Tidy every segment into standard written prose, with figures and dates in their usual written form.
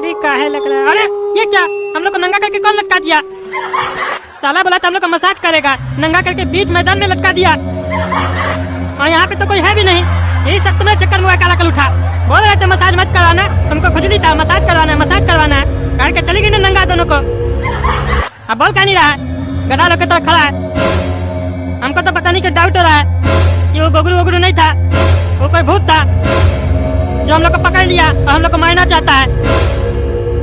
अरे काहे लग रहा है? अरे ये क्या, हम लोग को नंगा करके कौन लटका दिया? साला बोला था हम लोग का मसाज करेगा, नंगा करके बीच मैदान में लटका दिया। और यहाँ पे तो कोई है भी नहीं। यही सब तुम्हें चक्कर में काला कल उठा। बोल रहे थे मसाज मत कराना, तुमको खुजली था, मसाज करवाना है, मसाज करवाना है। काट के चली गई ना नंगा दोनों को। अब बोल क्या नहीं रहा है, गधा लोग की तरह खड़ा है। हमको तो पता नहीं कि डाउट हो रहा है कि वो गोगरू वोगरू नहीं था, वो कोई भूत था जो हम लोग को पकड़ लिया और हम लोग को मारना चाहता है।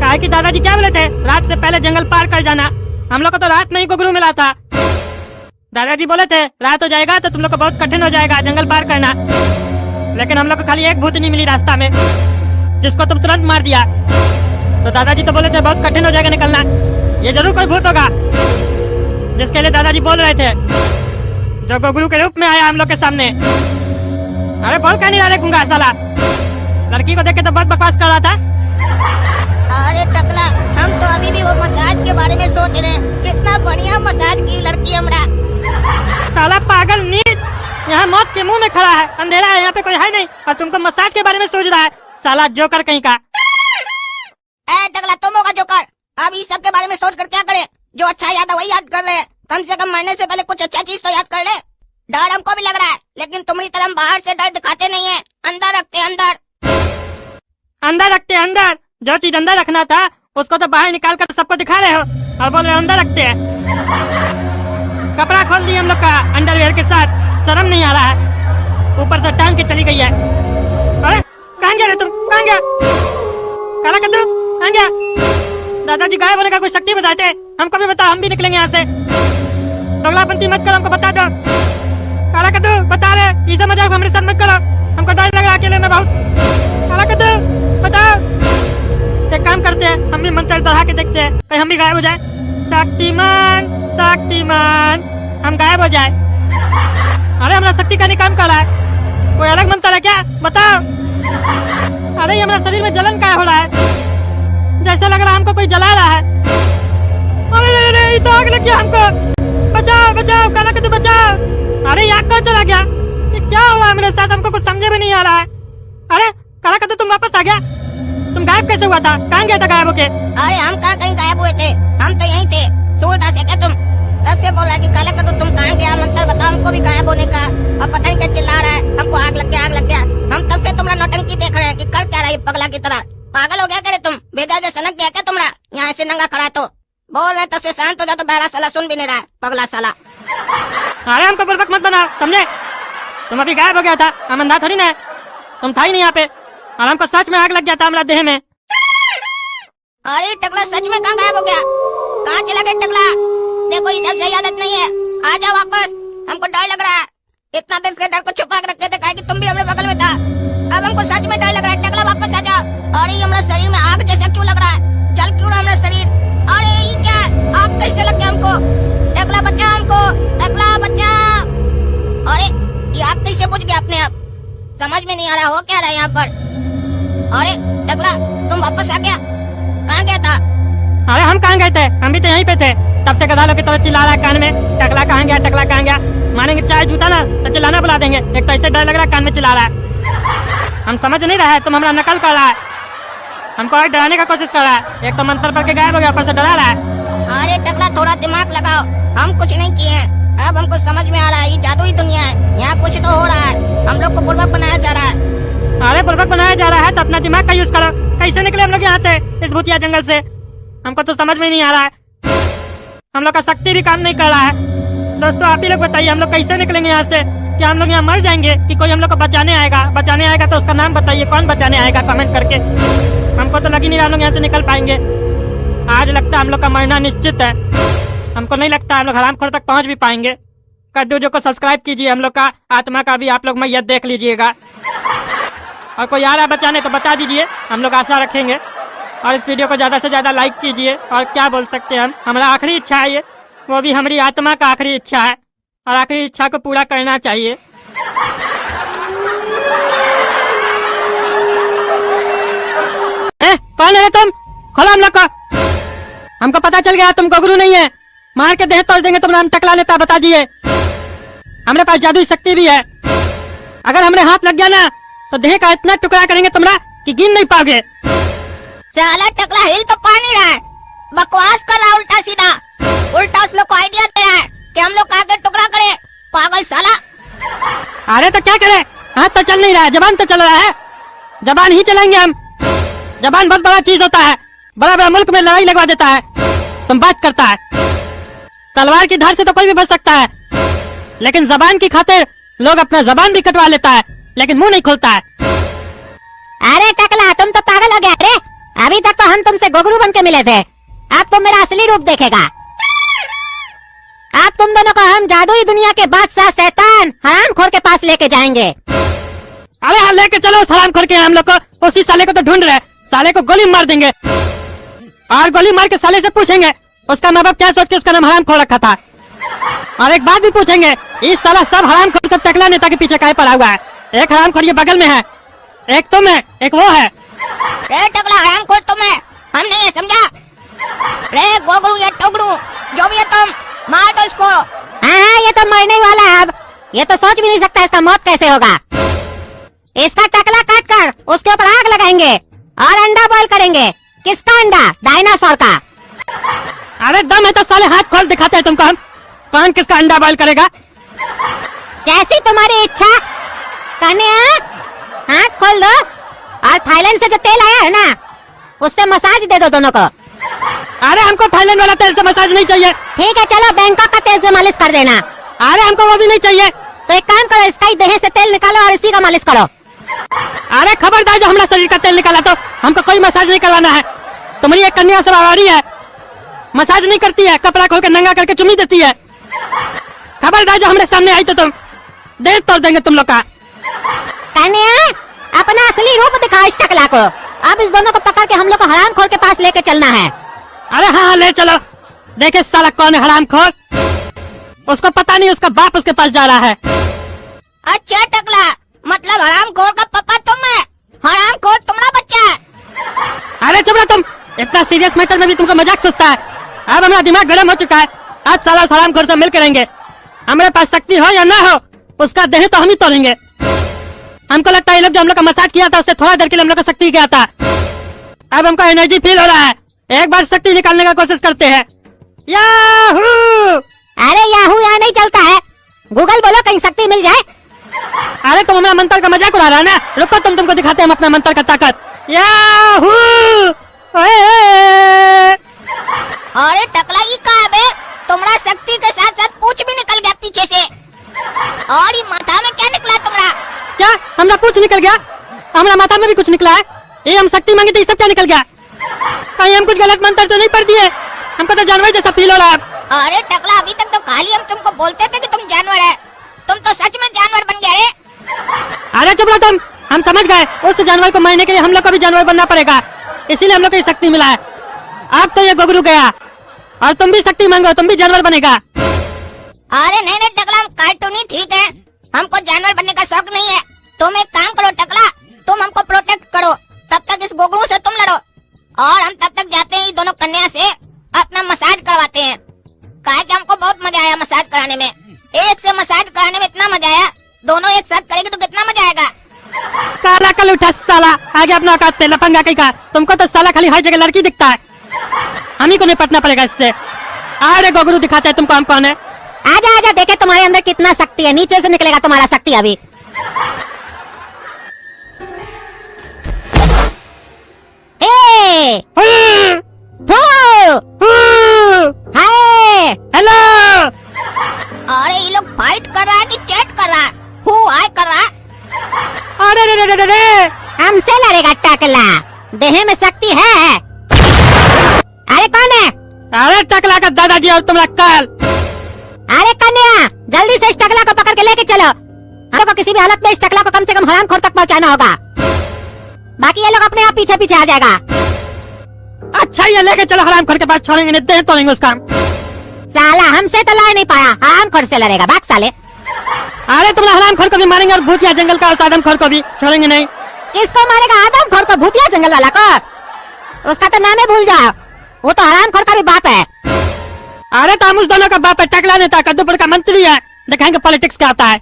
काहे कि दादाजी क्या बोले थे, रात से पहले जंगल पार कर जाना। हम लोग को तो रात में ही गोगरू मिला था। दादाजी बोले थे रात हो जाएगा तो तुम लोग को बहुत कठिन हो जाएगा जंगल पार करना। लेकिन हम लोग को खाली एक भूत नहीं मिली रास्ता में, जिसको तुम तुरंत मार दिया। तो दादाजी तो बोले थे बहुत कठिन हो जाएगा निकलना। ये जरूर कोई भूत होगा जिसके लिए दादाजी बोल रहे थे, जो गोगरू के रूप में आया हम लोग के सामने। अरे बोल क्या नहीं रहा रे गुंगा साला, लड़की को देख के तो बहुत बकवास कर रहा था। अरे टकला, हम तो अभी भी वो मसाज के बारे में सोच रहे हैं। कितना बढ़िया मसाज की लड़की हमरा। साला पागल नीच, यहाँ मौत के मुंह में खड़ा है, अंधेरा है, यहाँ पे कोई है नहीं, और तुमको मसाज के बारे में सोच रहा है। साला जोकर कहीं का। ए टकला, तुम होगा जोकर। अब इस सब के बारे में सोच कर क्या करे? जो अच्छा याद है वही याद कर रहे हैं। कम से कम मरने से पहले कुछ अच्छा चीज तो याद कर ले। डर हमको भी लग रहा है, लेकिन तुम्हारी तरह बाहर से डर दिखाते नहीं है, अंदर रखते अंदर। अंदर रखते अंदर? जो चीज अंदर रखना था उसको तो बाहर निकाल कर सबको दिखा रहे हो और बोल रहे हो अंदर रखते हैं। कपड़ा खोल दिया हम लोग का अंडरवेयर के साथ, शर्म नहीं आ रहा है। ऊपर से टांग के चली गई है। अरे कहाँ गया रे तुम, कहाँ गया? काला कद्दू कहाँ गया? दादाजी गायब होने का कोई शक्ति बताते, हमको भी बताओ, हम भी निकलेंगे यहाँ से। दोगलापंती मत करो, हमको बता दो। काला कद्दू बता रहे, ये मजाक हमारे साथ मत करो, हमको डर लग रहा है अकेले में बहुत। काला कद्दू बताओ। एक काम करते हैं, हम भी मंत्र दोहरा के देखते हैं, कहीं हम भी गायब हो जाए। शक्तिमान शक्तिमान, हम गायब हो जाए। अरे हमारा शक्ति का नहीं काम कर रहा है, कोई अलग मंत्र है क्या? बताओ। अरे हमारा शरीर में जलन क्या हो रहा है, जैसे लग रहा है हमको कोई जला रहा है। अरे ये तो आग लग गया हमको। बचाओ बचाओ काला कद्दू बचाओ। अरे ये आग कहाँ चला गया? ये क्या हुआ मेरे साथ, हमको कुछ समझे में नहीं आ रहा है। अरे काला कद्दू तुम वापस आ गया? तुम गायब कैसे हुआ था, कहाँ गया था गायब होके? अरे हम कहाँ कहीं गायब हुए थे, हम तो यहीं थे। सूरदास है क्या तुम? तब से बोल रहा है कि काला कद्दू तुम कहाँ गया, मंत्र बताओ हमको भी गायब होने का। और पता नहीं क्या चिल्ला रहा है, हमको आग लग गया आग लग गया। हम तब से तुम्हारा नौटंकी देख रहे हैं कि कर क्या रहा है पगला की तरह। पागल हो गया करे तुम, बेजा से सनक गया क्या तुम्हारा? यहाँ से नंगा खड़ा है तो बोल रहे, तब से शांत हो जाओ। तो बहरा साला सुन भी नहीं रहा है, पगला साला। अरे हमको बुड़बक मत बनाओ, समझे? तुम अभी गायब हो गया था, हम अंधा थोड़ी ना है, तुम था ही नहीं यहाँ पे। और हमको सच में आग लग गया था हमारा देह में। अरे टकला सच में कहाँ गायब हो गया, कहाँ चला गया टकला? देखो ये सब सही आदत नहीं है, आ जाओ वापस, हमको डर लग रहा है। इतना देर से डर को छुपा के रखते थे, काहे कि तुम भी हमारे बगल में था। अब हमको सच में डर लग रहा है, टकला वापस आ जाओ। अरे हमारा शरीर में आग जैसा क्यों लग रहा है, जल क्यों रहा है हमारा शरीर? अरे ये क्या है, आग कैसे लग गया हमको? टकला बचा हमको, टकला बचा। अरे ये आग कैसे बुझ गया अपने आप, समझ में नहीं आ रहा हो क्या रहा है यहाँ पर। अरे टकला तुम वापस आ गया, कहाँ गया था? अरे हम कहाँ गए थे, हम भी तो यहीं पे थे। तब से गधा लोग की तरह चिल्ला रहा है कान में, टकला कहाँ गया टकला कहाँ गया। मानेंगे चाय जूता ना तो चिल्लाना बुला देंगे। एक तो ऐसे डर लग रहा है, कान में चिल्ला रहा है। हम समझ नहीं रहे, तुम हमारा नकल कर रहा है, हमको और डराने का कोशिश कर रहा है। एक तो मंत्र पढ़ के गायब हो गया, ऊपर से डरा रहा है। अरे टकला थोड़ा दिमाग लगाओ, हम कुछ नहीं किए हैं। अब हमको समझ में आ रहा है, ये जादुई दुनिया है, यहाँ कुछ तो हो रहा है, हम लोग को बुड़बक बनाया जा रहा है। अरे बुड़बक बनाया जा रहा है तो अपना दिमाग का यूज करो। कैसे निकले हम लोग यहाँ से, इस भूतिया जंगल से? हमको तो समझ में नहीं आ रहा है, हम लोग का शक्ति भी काम नहीं कर रहा है। दोस्तों आप ही लोग बताइए, हम लोग कैसे निकलेंगे यहाँ से? क्या हम लोग यहाँ मर जाएंगे कि कोई हम लोग को बचाने आएगा? बचाने आएगा तो उसका नाम बताइए, कौन बचाने आएगा कमेंट करके। हमको तो लग ही नहीं रहा हम लोग यहाँ से निकल पाएंगे। आज लगता है हम लोग का मरना निश्चित है। हमको नहीं लगता हम लोग हरामखोर तक पहुँच भी पाएंगे। कद्दू जो को सब्सक्राइब कीजिए, हम लोग का आत्मा का भी आप लोग मैयत देख लीजिएगा। और कोई आ रहा है बचाने तो बता दीजिए, हम लोग आशा रखेंगे। और इस वीडियो को ज़्यादा से ज़्यादा लाइक कीजिए। और क्या बोल सकते हैं हम, हमारा आखिरी इच्छा है ये, वो भी हमारी आत्मा का आखिरी इच्छा है, और आखिरी इच्छा को पूरा करना चाहिए। कौन है तुम? खोलो हम लोग को, हमको पता चल गया तुम गोगरू नहीं है, मार के देह तोड़ देंगे तुमने। हम टकला लेता बता दिए, हमारे पास जादुई शक्ति भी है। अगर हमरे हाथ लग गया ना तो देह का इतना टुकड़ा करेंगे तुम्हारा कि गिन नहीं पाओगे। साला टकला हिल तो पा नहीं रहा है, बकवास कर रहा उल्टा सीधा। उल्टा उस लोग को आइडिया दे रहा है कि हम लोग का आगे टुकड़ा करे। पागल साला। अरे तो क्या करे, हाथ तो चल नहीं रहा है, जबान तो चल रहा है। जबान ही चलाएंगे हम। जबान बहुत बड़ा चीज होता है, बड़ा बड़ा मुल्क में लड़ाई लगवा देता है। तुम बात करता है, तलवार की धार से तो कोई भी बच सकता है, लेकिन जबान की खातिर लोग अपना जबान भी कटवा लेता है, लेकिन मुंह नहीं खोलता है। अरे टकला, तुम तो पागल हो गया रे। अभी तक तो हम तुमसे गोगरू बन के मिले थे, अब तुम मेरा असली रूप देखेगा। अब तुम दोनों को हम जादुई दुनिया के बादशाह शैतान हरामखोर के पास लेके जाएंगे। अरे हाँ, लेके चलो उस हरामखोर के। हम लोग को उसी साले को तो ढूंढ रहे, साले को गोली मार देंगे और गोली मार के साले से पूछेंगे उसका माँ बाप क्या सोच के उसका नाम हरामखोर रखा था। और एक बात भी पूछेंगे, इस साला सब हरामखोर सब टकला नेता के पीछे काहे पड़ा हुआ है। एक हरामखोर ये बगल में है, एक तुम है, एक वो है। रे टकला हरामखोर तुम है, हम नहीं है, समझा? रे गोगरू या टोगरू जो भी है तुम, मार दो इसको। हाँ, ये तो मरने ही वाला है। अब ये तो सोच भी नहीं सकता इसका मौत कैसे होगा। इसका टकला काट कर उसके ऊपर आग लगाएंगे और अंडा बॉईल करेंगे। किसका अंडा? डायनासोर का। अरे दम है तो साले हाथ खोल दिखाते हैं तुमको हम, कौन किसका अंडा बॉईल करेगा। जैसी तुम्हारी इच्छा। कन्या, हाथ खोल दो और थाईलैंड से जो तेल आया है ना, उससे मसाज दे दो दोनों को। अरे हमको थाईलैंड वाला तेल से मसाज नहीं चाहिए। ठीक है, चलो बैंकॉक का तेल से मालिश कर देना। अरे हमको वो भी नहीं चाहिए। तो एक काम करो, इसका ही देह से तेल निकालो और इसी का मालिश करो। अरे खबरदार, जो हमारा शरीर का तेल निकाला तो हमको कोई मसाज नहीं करवाना है। तुम्हारी एक कन्या सब आवारी है, मसाज नहीं करती है, कपड़ा खोल के नंगा करके चुम्मी देती है। खबरदार, जो हमारे सामने आई तो तुम देर तोड़ देंगे तुम लोग का। कन्या, अपना असली रूप दिखाओ इस टकला को। अब इस दोनों को पकड़ के हम लोग को हरामखोर के पास लेके चलना है। अरे हाँ, ले चलो। देखे साला कौन है हरामखोर, उसको पता नहीं उसका बाप उसके पास जा रहा है। अच्छा टकला, मतलब हरामखोर का पापा तुम है, हरामखोर तुम्हारा बच्चा है। अरे चुप रहो तुम, इतना सीरियस मैटर में भी तुमको मजाक सोचता है। अब हमारा दिमाग गर्म हो चुका है, आज साला हरामखोर से मिल करेंगे। हमारे पास शक्ति हो या ना हो, उसका देह तो हम ही तोड़ेंगे। हमको लगता है ये लोग जो हम लोग का मसाज किया था उससे थोड़ा देर के लिए हम लोग का शक्ति गया था। अब हमको एनर्जी फील हो रहा है, एक बार शक्ति निकालने का कोशिश करते हैं। याहू! अरे याहू यहाँ नहीं चलता है, गूगल बोलो कहीं शक्ति मिल जाए। अरे तुम हमारा मंत्र का मजाक उड़ा रहा है ना, रुको तुमको दिखाते हैं हम अपना मंत्र का ताकत। याहू! अरे टकला ये कहा बे, तुम्हारा शक्ति के साथ साथ पूछ भी निकल गया पीछे से। और ये माथा में क्या निकला तुम्हारा? क्या हमारा पूछ निकल गया? हमारा माथा में भी कुछ निकला है। ये हम शक्ति मांगे थे, सब क्या निकल गया? कहीं हम कुछ गलत मंत्र तो नहीं पढ़ दिए? हमको तो जानवर जैसा फील हो रहा है। अरे टकला, अभी तक तो खाली हम तुमको बोलते थे कि तुम जानवर है, तुम तो सच में जानवर बन गए रे। अरे चुप रहो तुम, हम समझ गए उस जानवर को मारने के लिए हम लोग को भी जानवर बनना पड़ेगा, इसीलिए हम लोग को ये शक्ति मिला है। अब तो ये गोगरू गया और तुम भी शक्ति मांगो, तुम भी जानवर बनेगा। अरे नहीं नहीं टकला, हम कार्टूनी ठीक है, हमको जानवर बनने का शौक नहीं है। तुम एक काम करो टकला, तुम हमको प्रोटेक्ट करो, तब तक इस गोगरू से तुम लड़ो और हम तब तक जाते हैं दोनों कन्या से अपना मसाज करवाते हैं। कहा कि हमको बहुत मजा आया मसाज कराने में, एक से मसाज कराने में इतना मजा आया, दोनों एक साथ करेंगे तो कितना मजा आएगा। काला कल उठा साला, आगे अपना औकात पे लफंगा कहीं का। तुमको तो साला खाली हर जगह लड़की दिखता है, हम ही को निपटना पड़ेगा इससे। अरे गोगरू दिखाते हैं तुमको हम कौन है। आजा आजा, देखे तुम्हारे अंदर कितना शक्ति है, नीचे से निकलेगा तुम्हारा शक्ति अभी। हेलो! अरे ये लोग फाइट कर रहा है कि चैट कर रहा है? हु हाय कर रहा है? अरे रे रे रे रे, हमसे लड़ेगा टकला, देह में शक्ति है। अरे कौन है? अरे टकला का दादाजी और तुम्हारा काल। अरे कन्या, जल्दी से इस टकला को पकड़ के लेके चलो। हमको किसी भी हालत में इस टकला को कम से कम हरामखोर तक पहुंचाना होगा, बाकी ये लोग अपने आप पीछे पीछे आ जाएगा। अच्छा ये लेके चलो हरामखोर के पास, छोड़ेंगे नहीं, देह तोड़ेंगे उसका। साला हमसे तो लड़ नहीं पाया, हरामखोर से लड़ेगा, भाग साले। अरे तुम्हारा हरामखोर को भी मारेंगे और भूतिया जंगल का और आदमखोर को भी छोड़ेंगे नहीं। किसको मारेगा? आदमखोर को? भूतिया जंगल वाला को? उसका तो नाम ही भूल जाओ, वो तो हरामखोर का भी बाप है। अरे तो हम उस दोनों का बाप है, टकला नेता कद्दूपुर का मंत्री है, दिखाएंगे पॉलिटिक्स क्या होता है।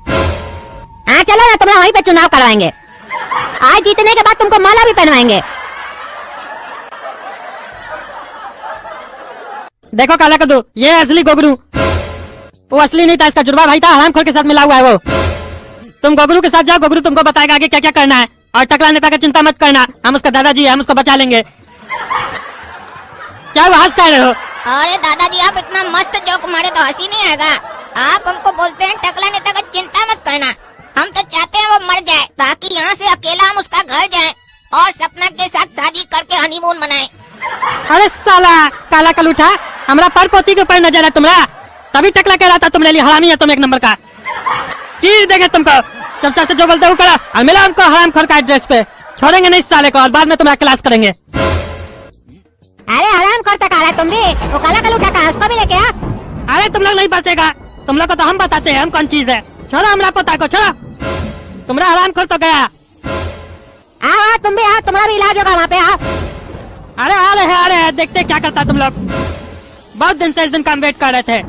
हाँ चलो ना, तुम्हें वहीं पे चुनाव करवाएंगे, आज जीतने के बाद तुमको माला भी पहनवाएंगे। देखो काला कद्दू, ये असली गोगरू। वो असली नहीं था, इसका जुड़वा भाई था, हरामखोर के साथ मिला हुआ है वो। तुम गोगरू के साथ जाओ, गोगरू तुमको बताएगा आगे क्या क्या करना है। और टकला नेता का चिंता मत करना, हम उसका दादाजी है, हम उसको बचा लेंगे। क्या वो हंस कह रहे हो? अरे दादाजी आप इतना मस्त जोक मारे तो हंसी नहीं आएगा। आप हमको बोलते हैं टकला नेता का चिंता मत करना, हम तो चाहते हैं वो मर जाए ताकि यहाँ से अकेला हम उसका घर जाएं और सपना के साथ शादी करके हनीमून मनाएं। अरे साला काला कलूठा, हमरा पर पोती के ऊपर नजर है तुम्हारा, तभी टकला कह रहा था तुम्हारे लिए हरामी है तुम एक नंबर का। चीज देंगे तुमको, चमचा से जो बोलते हो करो। और मिला हमको हरामखोर का एड्रेस पे, छोड़ेंगे नहीं इस साले को और बाद में तुम्हें क्लास करेंगे। अरे हरामखोर तक आ रहा है तुम भी, वो काला कलूठा का उसको भी लेके आ। अरे तुम लोग नहीं बचेगा, तुम लोग को तो हम बताते हैं हम कौन चीज है। छोड़ो हमरा पोता को, छोड़ो। तुम्हारा हरामखोर तो गया। आओ तुम भी आओ, तुम्हारा भी इलाज होगा वहाँ पे आओ। अरे आ रहे हैं देखते क्या करता तुम लोग। बहुत दिन से इस दिन का हम वेट कर रहे थे।